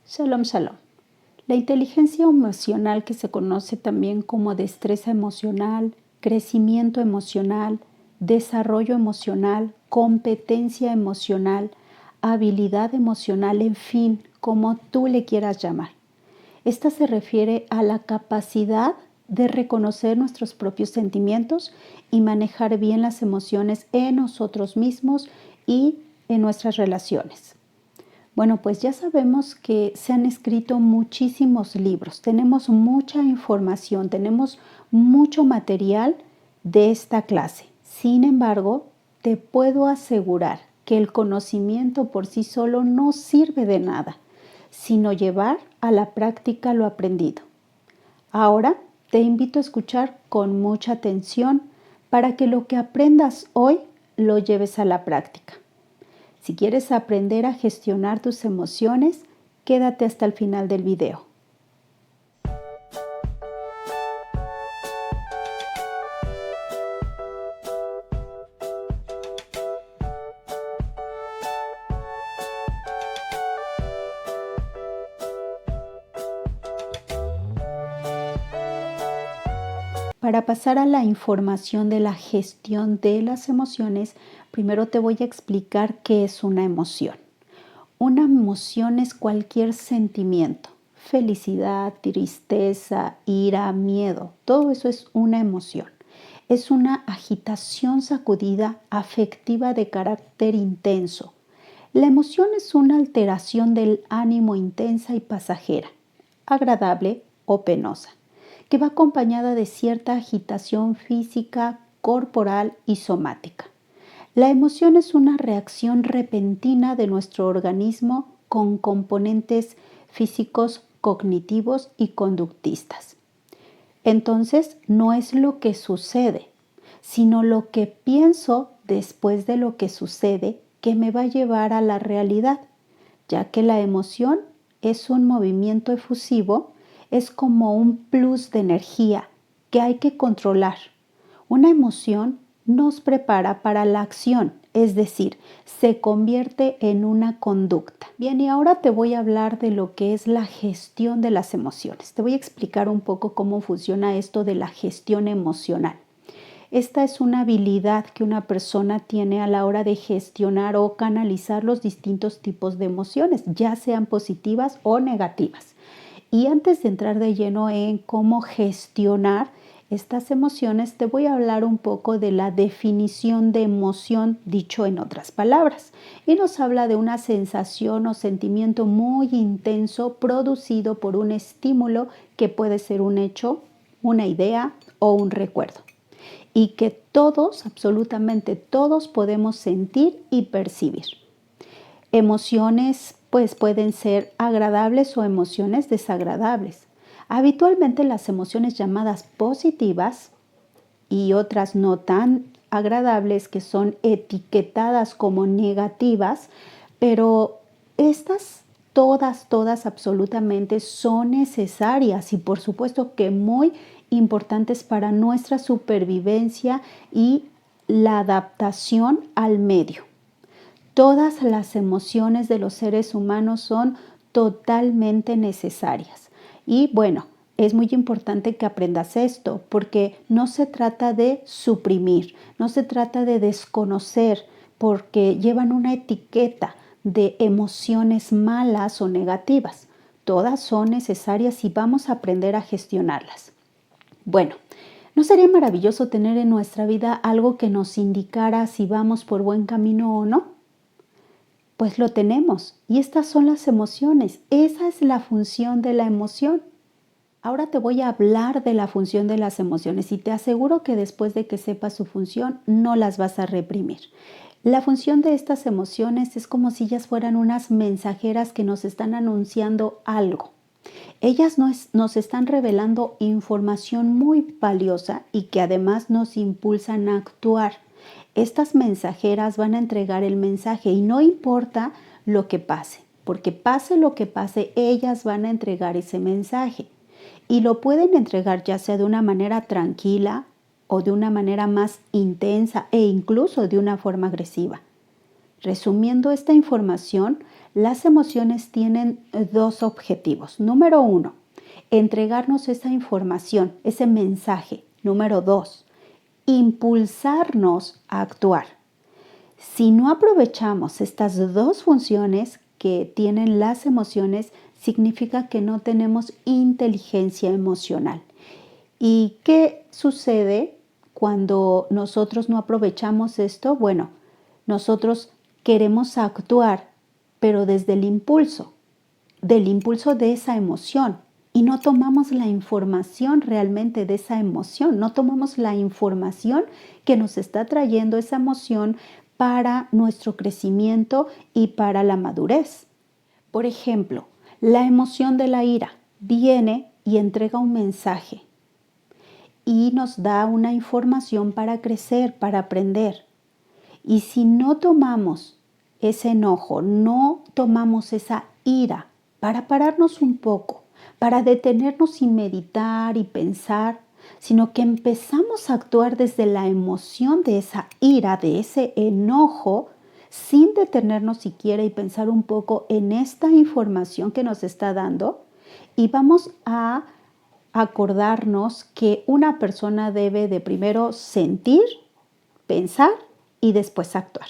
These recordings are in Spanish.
Shalom, shalom. La inteligencia emocional, que se conoce también como destreza emocional, crecimiento emocional, desarrollo emocional, competencia emocional, habilidad emocional, en fin, como tú le quieras llamar. Esta se refiere a la capacidad de reconocer nuestros propios sentimientos y manejar bien las emociones en nosotros mismos y en nuestras relaciones. Bueno, pues ya sabemos que se han escrito muchísimos libros, tenemos mucha información, tenemos mucho material de esta clase. Sin embargo, te puedo asegurar que el conocimiento por sí solo no sirve de nada, sino llevar a la práctica lo aprendido. Ahora te invito a escuchar con mucha atención para que lo que aprendas hoy lo lleves a la práctica. Si quieres aprender a gestionar tus emociones, quédate hasta el final del video. Para pasar a la información de la gestión de las emociones, primero te voy a explicar qué es una emoción. Una emoción es cualquier sentimiento, felicidad, tristeza, ira, miedo, todo eso es una emoción. Es una agitación sacudida afectiva de carácter intenso. La emoción es una alteración del ánimo intensa y pasajera, agradable o penosa, que va acompañada de cierta agitación física, corporal y somática. La emoción es una reacción repentina de nuestro organismo con componentes físicos, cognitivos y conductistas. Entonces, no es lo que sucede, sino lo que pienso después de lo que sucede que me va a llevar a la realidad, ya que la emoción es un movimiento efusivo, es como un plus de energía que hay que controlar. Una emoción nos prepara para la acción, es decir, se convierte en una conducta. Bien, y ahora te voy a hablar de lo que es la gestión de las emociones. Te voy a explicar un poco cómo funciona esto de la gestión emocional. Esta es una habilidad que una persona tiene a la hora de gestionar o canalizar los distintos tipos de emociones, ya sean positivas o negativas. Y antes de entrar de lleno en cómo gestionar estas emociones, te voy a hablar un poco de la definición de emoción, dicho en otras palabras. Y nos habla de una sensación o sentimiento muy intenso producido por un estímulo que puede ser un hecho, una idea o un recuerdo. Y que todos, absolutamente todos, podemos sentir y percibir. Emociones pues pueden ser agradables o emociones desagradables. Habitualmente las emociones llamadas positivas y otras no tan agradables, que son etiquetadas como negativas, pero estas todas absolutamente son necesarias y por supuesto que muy importantes para nuestra supervivencia y la adaptación al medio. Todas las emociones de los seres humanos son totalmente necesarias. Y bueno, es muy importante que aprendas esto, porque no se trata de suprimir, no se trata de desconocer, porque llevan una etiqueta de emociones malas o negativas. Todas son necesarias y vamos a aprender a gestionarlas. Bueno, ¿no sería maravilloso tener en nuestra vida algo que nos indicara si vamos por buen camino o no? Pues lo tenemos, y estas son las emociones. Esa es la función de la emoción. Ahora te voy a hablar de la función de las emociones y te aseguro que después de que sepas su función no las vas a reprimir. La función de estas emociones es como si ellas fueran unas mensajeras que nos están anunciando algo. Ellas nos están revelando información muy valiosa y que además nos impulsan a actuar. Estas mensajeras van a entregar el mensaje y no importa lo que pase, porque pase lo que pase, ellas van a entregar ese mensaje. Y lo pueden entregar ya sea de una manera tranquila o de una manera más intensa e incluso de una forma agresiva. Resumiendo esta información, Las emociones tienen dos objetivos. Número 1, entregarnos esa información, ese mensaje. Número 2, impulsarnos a actuar. Si no aprovechamos estas dos funciones que tienen las emociones, significa que no tenemos inteligencia emocional. ¿Y qué sucede cuando nosotros no aprovechamos esto? Bueno, nosotros queremos actuar, pero desde el impulso de esa emoción. Y no tomamos la información realmente de esa emoción, no tomamos la información que nos está trayendo esa emoción para nuestro crecimiento y para la madurez. Por ejemplo, la emoción de la ira viene y entrega un mensaje y nos da una información para crecer, para aprender. Y si no tomamos ese enojo, no tomamos esa ira para pararnos un poco, para detenernos y meditar y pensar, sino que empezamos a actuar desde la emoción de esa ira, de ese enojo, sin detenernos siquiera y pensar un poco en esta información que nos está dando, y vamos a acordarnos que una persona debe de primero sentir, pensar y después actuar.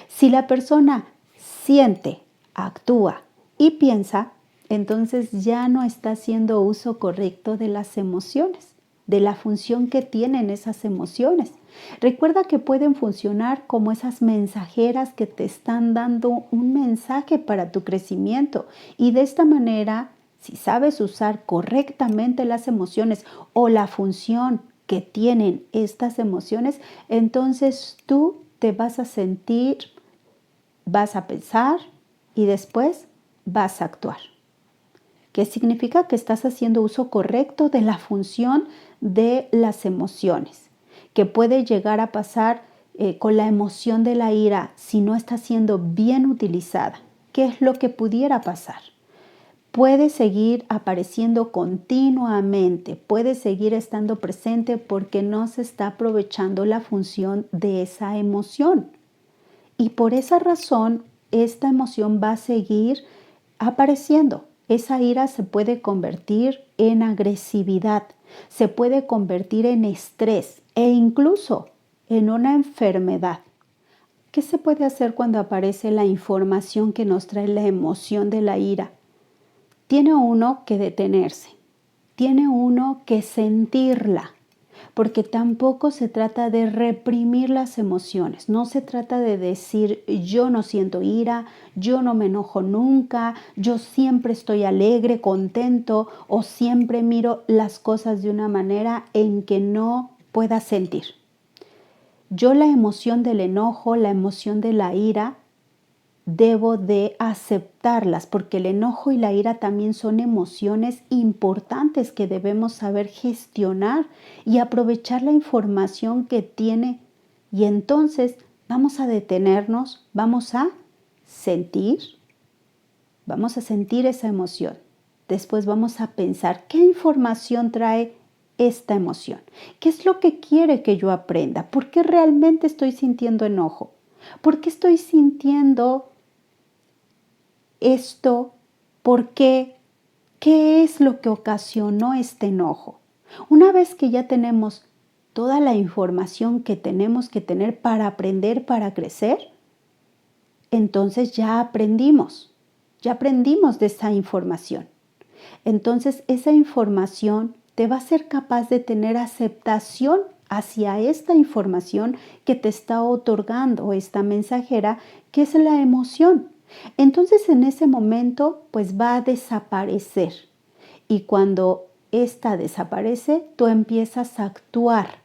Si la persona siente, actúa y piensa, entonces ya no está haciendo uso correcto de las emociones, de la función que tienen esas emociones. Recuerda que pueden funcionar como esas mensajeras que te están dando un mensaje para tu crecimiento, y de esta manera, si sabes usar correctamente las emociones o la función que tienen estas emociones, entonces tú te vas a sentir, vas a pensar y después vas a actuar. ¿Qué significa? Que estás haciendo uso correcto de la función de las emociones, que puede llegar a pasar con la emoción de la ira si no está siendo bien utilizada. ¿Qué es lo que pudiera pasar? Puede seguir apareciendo continuamente, puede seguir estando presente porque no se está aprovechando la función de esa emoción. Y por esa razón, esta emoción va a seguir apareciendo. Esa ira se puede convertir en agresividad, se puede convertir en estrés e incluso en una enfermedad. ¿Qué se puede hacer cuando aparece la información que nos trae la emoción de la ira? Tiene uno que detenerse, tiene uno que sentirla, porque tampoco se trata de reprimir las emociones, no se trata de decir yo no siento ira, yo no me enojo nunca, yo siempre estoy alegre, contento, o siempre miro las cosas de una manera en que no pueda sentir. Yo la emoción del enojo, la emoción de la ira, debo de aceptarlas, porque el enojo y la ira también son emociones importantes que debemos saber gestionar y aprovechar la información que tiene. Y entonces vamos a detenernos, vamos a sentir esa emoción. Después vamos a pensar qué información trae esta emoción. ¿Qué es lo que quiere que yo aprenda? ¿Por qué realmente estoy sintiendo enojo? ¿Por qué estoy sintiendo esto? ¿Por qué? ¿Qué es lo que ocasionó este enojo? Una vez que ya tenemos toda la información que tenemos que tener para aprender, para crecer, entonces ya aprendimos de esa información. Entonces esa información te va a ser capaz de tener aceptación hacia esta información que te está otorgando esta mensajera, que es la emoción. Entonces en ese momento pues va a desaparecer, y cuando esta desaparece tú empiezas a actuar,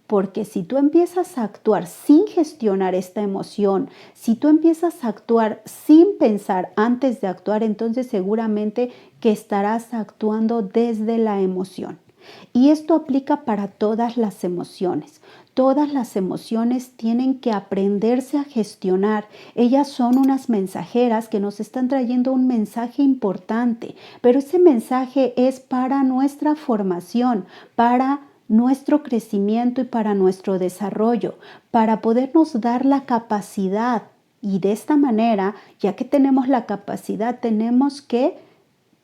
porque si tú empiezas a actuar sin gestionar esta emoción, si tú empiezas a actuar sin pensar antes de actuar, entonces seguramente que estarás actuando desde la emoción. Y esto aplica para todas las emociones. Todas las emociones tienen que aprenderse a gestionar. Ellas son unas mensajeras que nos están trayendo un mensaje importante, pero ese mensaje es para nuestra formación, para nuestro crecimiento y para nuestro desarrollo, para podernos dar la capacidad Y de esta manera, ya que tenemos la capacidad, tenemos que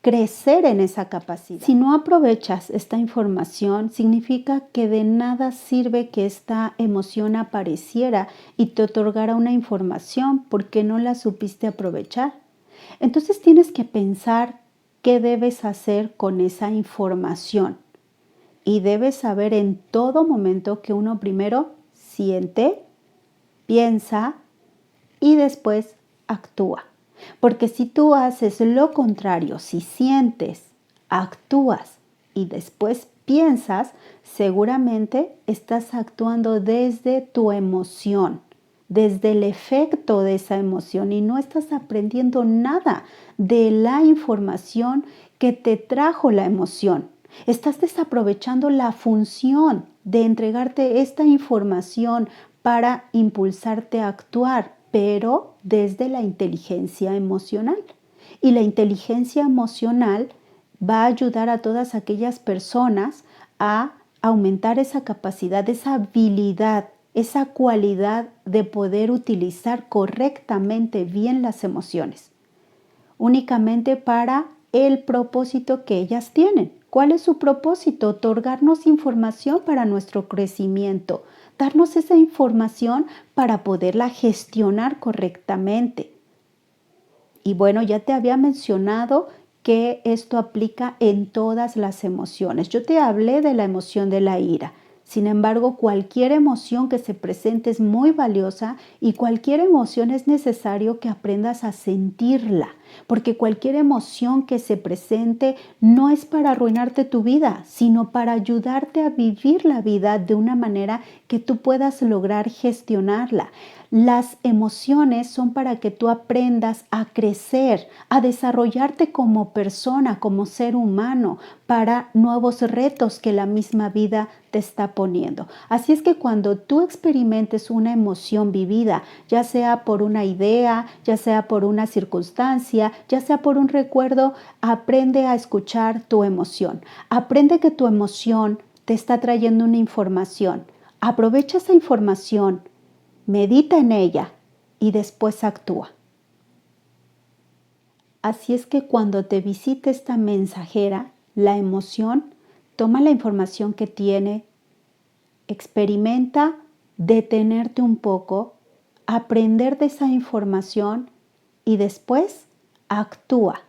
crecer en esa capacidad. Si no aprovechas esta información, significa que de nada sirve que esta emoción apareciera y te otorgara una información porque no la supiste aprovechar. Entonces tienes que pensar qué debes hacer con esa información. Y debes saber en todo momento que uno primero siente, piensa y después actúa. Porque si tú haces lo contrario, si sientes, actúas y después piensas, seguramente estás actuando desde tu emoción, desde el efecto de esa emoción y no estás aprendiendo nada de la información que te trajo la emoción. Estás desaprovechando la función de entregarte esta información para impulsarte a actuar, pero desde la inteligencia emocional. Y la inteligencia emocional va a ayudar a todas aquellas personas a aumentar esa capacidad, esa habilidad, esa cualidad de poder utilizar correctamente bien las emociones, únicamente para el propósito que ellas tienen. ¿Cuál es su propósito? Otorgarnos información para nuestro crecimiento, darnos esa información para poderla gestionar correctamente. Y bueno, ya te había mencionado que esto aplica en todas las emociones. Yo te hablé de la emoción de la ira. Sin embargo, cualquier emoción que se presente es muy valiosa y cualquier emoción es necesario que aprendas a sentirla, porque cualquier emoción que se presente no es para arruinarte tu vida, sino para ayudarte a vivir la vida de una manera que tú puedas lograr gestionarla. Las emociones son para que tú aprendas a crecer, a desarrollarte como persona, como ser humano, para nuevos retos que la misma vida te está poniendo. Así es que cuando tú experimentes una emoción vivida, ya sea por una idea, ya sea por una circunstancia, ya sea por un recuerdo, aprende a escuchar tu emoción. Aprende que tu emoción te está trayendo una información. Aprovecha esa información. Medita en ella y después actúa. Así es que cuando te visite esta mensajera, la emoción, toma la información que tiene, experimenta detenerte un poco, aprender de esa información y después actúa.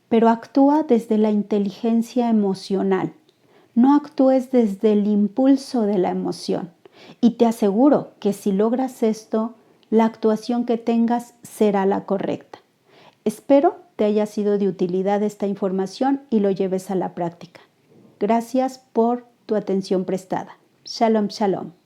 Pero actúa desde la inteligencia emocional. No actúes desde el impulso de la emoción. Y te aseguro que si logras esto, la actuación que tengas será la correcta. Espero te haya sido de utilidad esta información y lo lleves a la práctica. Gracias por tu atención prestada. Shalom, shalom.